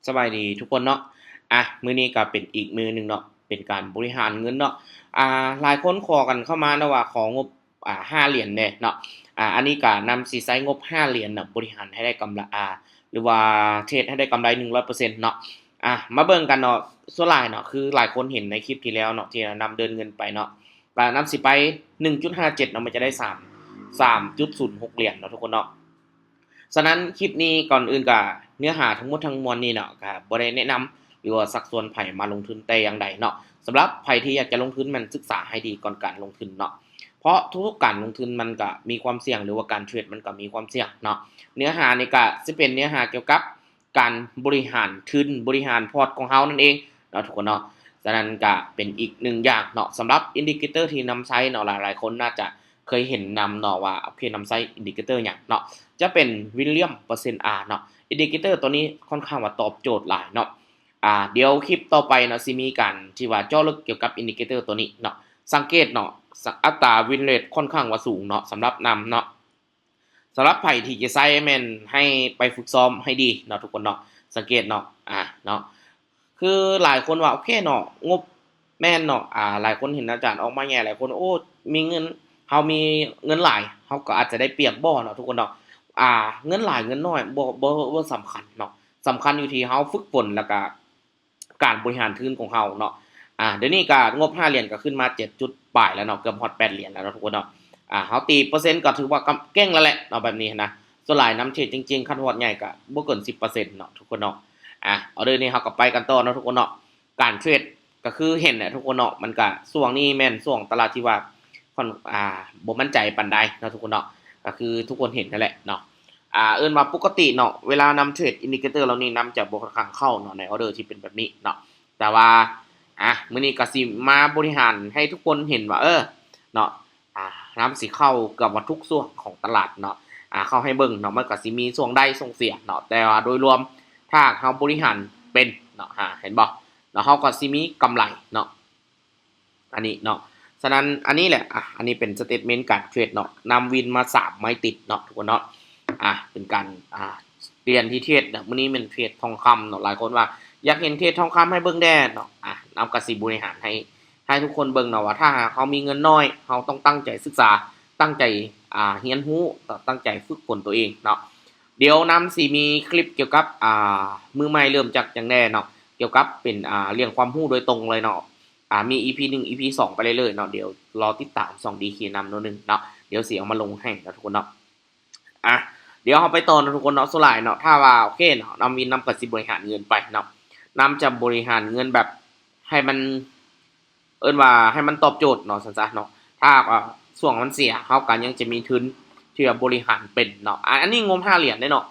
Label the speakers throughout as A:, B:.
A: สบายดีทุกคนเนาะมื้อนี้ก็เป็นอีกมื้อหนึ่งเนาะเป็นการบริหารเงินเนาะหลายคนขอกันเข้ามาเนาะว่าของบ5เหรียญแหน่เนาะอันนี้ก็นำสิใช้งบ5เหรียญเนาะบริหารให้ได้กำไรหรือว่าเทรดให้ได้กำไร100%เนาะมาเบิ่งกันเนาะส่วนหลายเนาะคือหลายคนเห็นในคลิปที่แล้วเนาะที่นำเดินเงินไปเนาะก็นำสิไป 1.57 เนาะมันจะได้3.06เหรียญเนาะทุกคนเนาะ ฉะนั้นคลิปนี้ก่อนอื่นก็เนื้อหาทั้งหมดทั้งมวลนี่เนาะก็บ่ได้แนะนำหรือว่าสักส่วนไผมาลงทุนแต่อย่างใดเนาะสำหรับไผที่อยากจะลงทุนมันศึกษาให้ดีก่อนการลงทุนเนาะเพราะทุกๆการลงทุนมันก็มีความเสี่ยงหรือว่าการเทรดมันก็มีความเสี่ยงเนาะเนื้อหานี่ก็สิเป็นเนื้อหาเกี่ยวกับการบริหารทุนบริหารพอร์ตของเฮานั่นเองเนาะทุกคนเนาะฉะนั้นก็เป็นอีกหนึ่งอย่างเนาะสำหรับอินดิเคเตอร์ที่นำใช้เนาะหลายๆคนน่าจะเคยเห็นนำเนาะว่าโอเคนำใช้อินดิเคเตอร์หยังเนาะ จะเป็นวิลเลียมเปอร์เซ็นต์ R เนาะอินดิเคเตอร์ตัวนี้ค่อนข้างว่าตอบโจทย์หลายเนาะเดี๋ยวคลิปต่อไปเนาะสิมีการที่ว่าเจาะลึกเกี่ยวกับอินดิเคเตอร์ตัวนี้เนาะสังเกตเนาะอัตราวินเรทค่อนข้างว่าสูงเนาะสำหรับนำเนาะสำหรับไผ่ที่จะใช้แม่นให้ไปฝึกซ้อมให้ดีเนาะทุกคนเนาะสังเกตเนาะเนาะคือหลายคนว่าโอเคเนาะงบแม่นเนาะหลายคนเห็นอาจารย์ออกมาแย่หลายคนโอ้มีเงินเฮามีเงินหลายเฮาก็อาจจะได้เปรียบบ่เนาะทุกคนเนาะ เงินหลายเงินน้อยบ่สำคัญเนาะสำคัญอยู่ที่เฮาฝึกฝนแล้วก็การบริหารทุนของเฮาเนาะเดี๋ยวนี้ก็งบ5เหรียญก็ขึ้นมา7จุดปลายแล้วเนาะเกือบฮอด8เหรียญแล้วเนาะทุกคนเนาะเฮาตีเปอร์เซ็นต์ก็ถือว่ากำเก่งแล้วแหละเนาะแบบนี้นะส่วนหลายนำเทรดจริงๆคันฮอดใหญ่ก็บ่เกิน10%เนาะทุกคนเนาะเอาเด้อนี่เฮาก็ไปกันต่อเนาะทุกคนเนาะการเทรดก็คือเห็นแหละทุกคนเนาะมันก็ช่วงนี้แม่นช่วงตลาดที่ว่าค่อนบ่มั่นใจปานใดเนาะทุกคนเนาะก็คือทุกคนเห็นนั่นแหละเนาะ เอิ้นว่าปกติเนาะเวลานำเทรดอินดิเคเตอร์เหล่านี้นำจะบ่ค่อนข้างเข้าเนาะในออร์เดอร์ที่เป็นแบบนี้เนาะแต่ว่ามื้อนี้ก็สิมาบริหารให้ทุกคนเห็นว่าเนาะนำสิเข้าเกือบว่าทุกส่วนของตลาดเนาะเข้าให้เบิ่งเนาะมันก็สิมีช่วงได้ช่วงเสียเนาะแต่ว่าโดยรวมถ้าเฮาบริหารเป็นเนาะเห็นบ่แล้วเฮาก็สิมีกำไรเนาะอันนี้เนาะฉะนั้นอันนี้แหละอันนี้เป็นสเตตเมนต์การเทรดเนาะนำวินมา3ไม้ติดเนาะทุกคนเนาะ เป็นการเรียนที่เทศมื้อนี้เป็นเทศทองคำเนาะหลายคนว่าอยากเห็นเทศทองคำให้เบิ่งแด่เนาะนำกสิบริหารให้ทุกคนเบิ่งเนาะว่าถ้าหากเขามีเงินน้อยเขาต้องตั้งใจศึกษาตั้งใจเรียนรู้ตั้งใจฝึกฝนตัวเองเนาะเดี๋ยวนำสิมีคลิปเกี่ยวกับมือใหม่เริ่มจากจังแน่เนาะเกี่ยวกับเป็นเรื่องความรู้โดยตรงเลยเนาะมี EP 1 EP 2ไปเรื่อยๆเนาะเดี๋ยวรอติดตาม2 DK นำเนาะนึงเนาะเดี๋ยวสิเอามาลงให้เนาะทุกคนเนาะอ่ะ เดี๋ยวเราไปต่อนะทุกคนเนาะส่วนหลายเนาะถ้าว่าโอเคเนาะนำวินนำกับสิบริหารเงินไปเนาะนำจะบริหารเงินแบบให้มันว่าให้มันตอบโจทย์เนาะสั้นๆเนาะถ้าส่วนมันเสียเขากันยังจะมีทุนที่จะบริหารเป็นเนาะอันนี้งบ5เหรียญได้เนาะ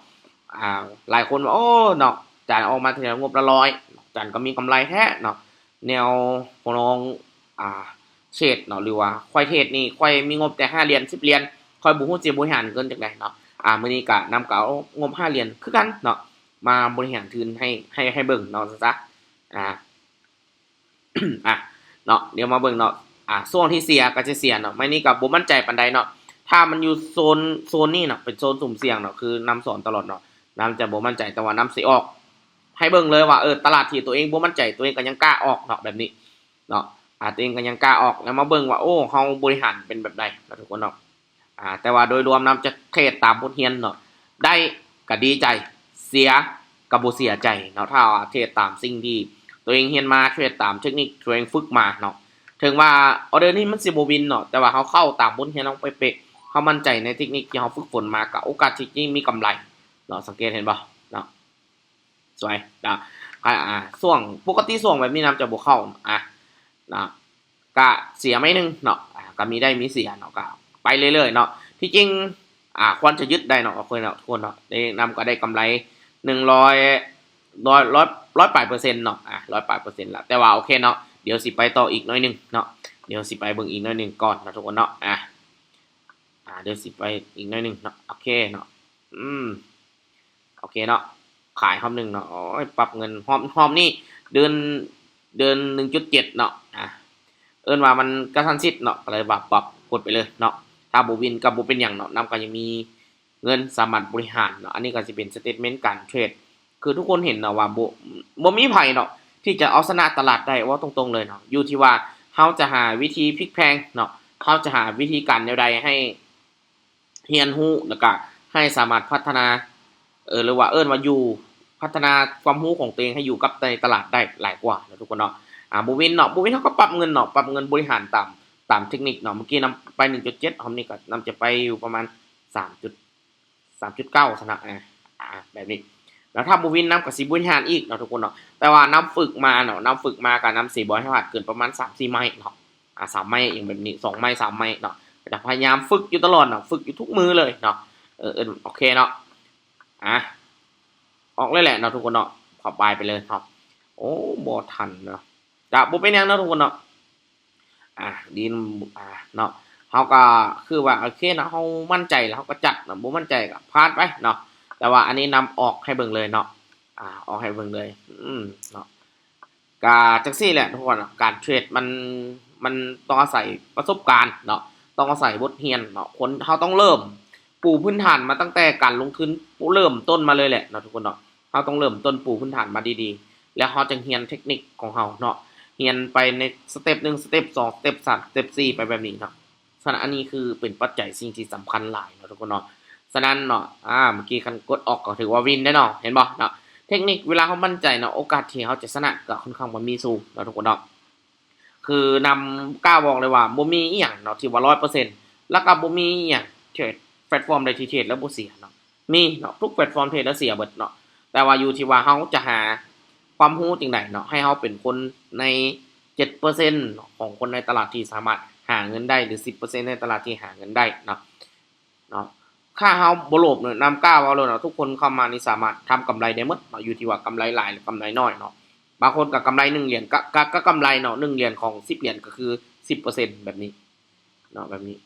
A: หลายคนว่าโอ้เนาะจานออกมาทีละงบละร้อยจานก็มีกำไรแท้เนาะแนวของน้องเชดเนาะหรือว่าควายเทศนี่ควายมีงบแต่5เหรียญ10เหรียญคอยบุฮู้สิบริหารเงินจังได๋เนาะ มื้อนี้ก็นำเก่างบ5เหรียญคือกันเนาะมาบริหารทุนให้เบิ่งเนาะซะอ่า เนาะเดี๋ยวมาเบิ่งเนาะช่วงที่เสียก็จะเสียเนาะมื้อนี้ก็บ่มั่นใจปานใดเนาะถ้ามันอยู่โซนนี้เนาะเป็นโซนสุ่มเสี่ยงเนาะคือนำสอนตลอดเนาะนำจะบ่มั่นใจแต่ว่านำสิออกให้เบิ่งเลยว่าตลาดที่ตัวเองบ่มั่นใจตัวเองก็ยังกล้าออกเนาะแบบนี้เนาะตัวเองก็ยังกล้าออกแล้วมาเบิ่งว่าโอ้เฮาบริหารเป็นแบบใดเนาะทุกคนเนาะ แต่ว่าโดยรวมนำจะเทรดตามบทเรียนเนาะได้ก็ดีใจเสียก็บ่เสียใจเนาะถ้าเทรดตามสิ่งที่ตัวเองเรียนมาเทรดตามเทคนิคตัวเองฝึกมาเนาะถึงว่าออเดอร์นี้มันสิบ่วินเนาะแต่ว่าเขาเข้าตามบทเรียนเราเป๊ะๆเขามั่นใจในเทคนิคที่เขาฝึกฝนมาก็โอกาสที่จะมีกำไรเนาะสังเกตเห็นบ่เนาะสวยนะช่วงปกติช่วงแบบนี้นำจะบ่เข้านะก็เสียไม่นึงเนาะก็มีได้มีเสียเนาะก็ไปเรื่อยๆเนาะที่จริงควรจะยึดได้เนาะคนเนาะทุกคนเนาะได้นำก็ได้กำไร100100%เนาะ100%ละแต่ว่าโอเคเนาะเดี๋ยวสิไปต่ออีกหน่อยนึงเนาะเดี๋ยวสิไปเบิ่งอีกหน่อยนึงก่อนเนาะทุกคนเนาะเดี๋ยวสิไปอีกหน่อยนึงเนาะโอเคเนาะโอเคเนาะขายรอบนึงเนาะโอ้ยปรับเงินหอมนี่เดือน1.7เนาะเอิ้นว่ามันกระชั้นชิดเนาะก็เลยปรับกดไปเลยเนาะถ้าบ่วินก็บ่เป็นหยังเนาะนำก็ยังมีเงินสามารถบริหารเนาะอันนี้ก็สิเป็นสเตตเมนต์การเทรด คือทุกคนเห็นเนาะว่าบ่มีไผเนาะที่จะเอาชนะตลาดได้ว่าตรงๆเลยเนาะอยู่ที่ว่าเราจะหาวิธีพลิกแพลงเนาะเราจะหาวิธีการแนวใดให้เรียนรู้แล้วก็ให้สามารถพัฒนาหรือว่าว่าอยู่พัฒนาความรู้ของตัวเองให้อยู่กับในตลาดได้หลายกว่าเนาะทุกคนเนาะบ่วินเนาะบ่วินเขาก็ปรับเงินเนาะปรับเงินบริหารตามเทคนิคเนาะเมื่อกี้นำไป 1.7 หอมนี่ก็นำจะไปอยู่ประมาณ3.9 ซะนะแบบนี้แล้วถ้าบ่วินนำก็สิบริหารอีกเนาะทุกคนเนาะแต่ว่านำฝึกมาเนาะนำฝึกมาก็นำสิบ่ให้พลาดเกินประมาณ3-4 ไม้เนาะ3 ไม้อย่างแบบนี้2 ไม้ 3 ไม้เนาะก็จะพยายามฝึกอยู่ตลอดเนาะฝึกอยู่ทุกมื้อเลยเนาะโอเคเนาะออกเลยแหละเนาะทุกคนเนาะขอไปเลยเนาะโอ้บ่ทันเนาะจะบ่เป็นหยังเนาะทุกคนเนาะดีเนาะเฮาก็คือว่าโอเคเนาะเฮามั่นใจแล้วเฮาก็จัดเนาะบ่มั่นใจก็ผ่านไปเนาะแต่ว่าอันนี้นำออกให้เบิ่งเลยเนาะออกให้เบิ่งเลยเนาะก็จังซี่แหละทุกคนเนาะการเทรดมันต้องอาศัยประสบการณ์เนาะต้องอาศัยบทเรียนเนาะคนเฮาต้องเริ่มปูพื้นฐานมาตั้งแต่การลงทุนเริ่มต้นมาเลยแหละเนาะทุกคนเนาะเฮาต้องเริ่มต้นปูพื้นฐานมาดีๆแล้วเฮาจึงเรียนเทคนิคของเฮาเนาะเรียนไปในสเต็ป1สเต็ป2สเต็ป3สเต็ป4ไปแบบนี้เนาะฉะนั้นอันนี้คือเป็นปัจจัยสิ่งที่สำคัญหลายเนาะทุกคนเนาะฉะนั้นเนาะเมื่อกี้คันกดออกก็ถือว่าวินได้เนาะเห็นบ่เนาะเทคนิคเวลาเฮามั่นใจเนาะโอกาสที่เฮาจะชนะก็ค่อนข้างบ่มีสูงเนาะทุกคนเนาะคือนำกล้าบอกเลยว่าบ่มีอีหยังเนาะที่ว่า 100% แล้วก็บ่มีอีหยังเทรดแพลตฟอร์มใดที่เทรดแล้วบ่เสียเนาะมีเนาะทุกแพลตฟอร์มเทรดแล้วเสียเบิดเนาะแต่ว่าอยู่ที่ว่าเฮาจะหาความรู้จังไดเนาะให้เฮาเป็นคนใน7%ของคนในตลาดที่สามารถหาเงินได้หรือ10%ในตลาดที่หาเงินได้เนาะถ้าเฮาบ่โลภเนี่ยนำกล้าเว้าเลยเนาะทุกคนเข้ามานี่สามารถทำกำไรได้หมดเนาะอยู่ที่ว่ากำไรหลายหรือกำไรน้อยเนาะบางคนก็กำไร1เหรียญก็กำไรเนาะ1เหรียญของ10เหรียญก็คือ10%แบบนี้เนาะแบบนี้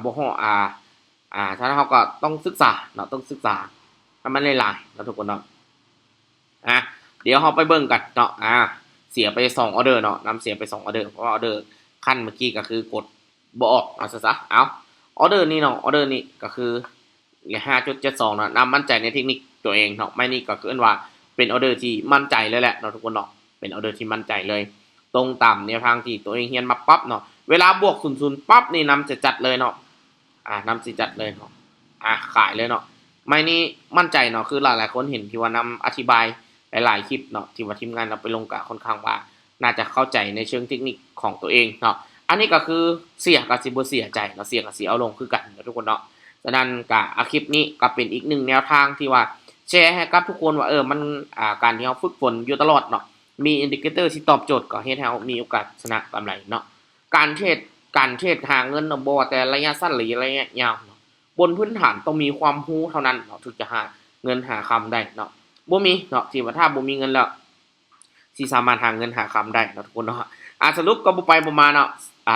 A: บ่ฮ้อฉะนั้นเฮาก็ต้องศึกษาเนาะต้องศึกษาให้มันหลายๆเนาะทุกคนเนาะเดี๋ยวเราไปเบิ่งกันเนาะเสียไป2ออเดอร์เนาะนำเสียไป2ออเดอร์เพราะว่าออเดอร์ขั้นเมื่อกี้ก็คือกดบ่ออกเอาซะเอาออเดอร์นี้เนาะออเดอร์นี้ก็คือ5.72เนาะนำมั่นใจในเทคนิคตัวเองเนาะไม่นี่ก็คือว่าเป็นออเดอร์ที่มั่นใจเลยแหละเนาะทุกคนเนาะเป็นออเดอร์ที่มั่นใจเลยตรงตามแนวทางที่ตัวเองเรียนมาปั๊บเนาะเวลาบวก00ปั๊บนี่นำจะจัดเลยเนาะนำสิจัดเลยเนาะขายเลยเนาะไม่นี่มั่นใจเนาะคือหลายๆคนเห็นที่ว่านำอธิบายหลายๆคลิปเนาะที่ว่าทีมงานเราไปลงกะค่อนข้างว่าน่าจะเข้าใจในเชิงเทคนิคของตัวเองเนาะอันนี้ก็คือเสียกับสิบ่เสียใจเนาะเสียกับสิเอาลงคือกันเนาะทุกคนเนาะฉะนั้นก็คลิปนี้ก็เป็นอีกหนึ่งแนวทางที่ว่าแชร์ให้กับทุกคนว่ามันการที่เราฝึกฝนอยู่ตลอดเนาะมีอินดิเคเตอร์ที่ตอบโจทย์ก็เฮ็ดให้เรามีโอกาสชนะกำไรเนาะการเทรดหาเงินเนาะบ่ว่าแต่ระยะสั้นหรือระยะยาวเนาะบนพื้นฐานต้องมีความรู้เท่านั้นเนาะถึงจะหาเงินหาคำได้เนาะบ่มีเนาะที่ว่าถ้าบ่มีเงินแล้วสิสามารถหาเงินหาคำได้เนาะทุกคนเนาะสรุปก็บ่ไปบ่มาเนาะ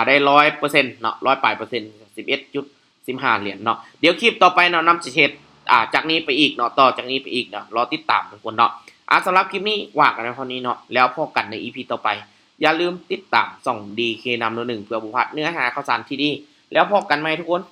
A: ได้ 100% เนาะ100ปลายเปอร์เซ็นต์11.15 เหรียญเนาะเดี๋ยวคลิปต่อไปเนาะนำสิเฮ็ดจากนี้ไปอีกเนาะต่อจากนี้ไปอีกเนาะรอติดตามทุกคนเนาะสำหรับคลิปนี้ว่ากันเท่านี้เนาะแล้วพบกันใน EP ต่อไปอย่าลืมติดตามส่อง DK นำ1เพื่อบ่พลาดเนื้อหาข่าวสารที่ดีแล้วพบกันใหม่ทุกคน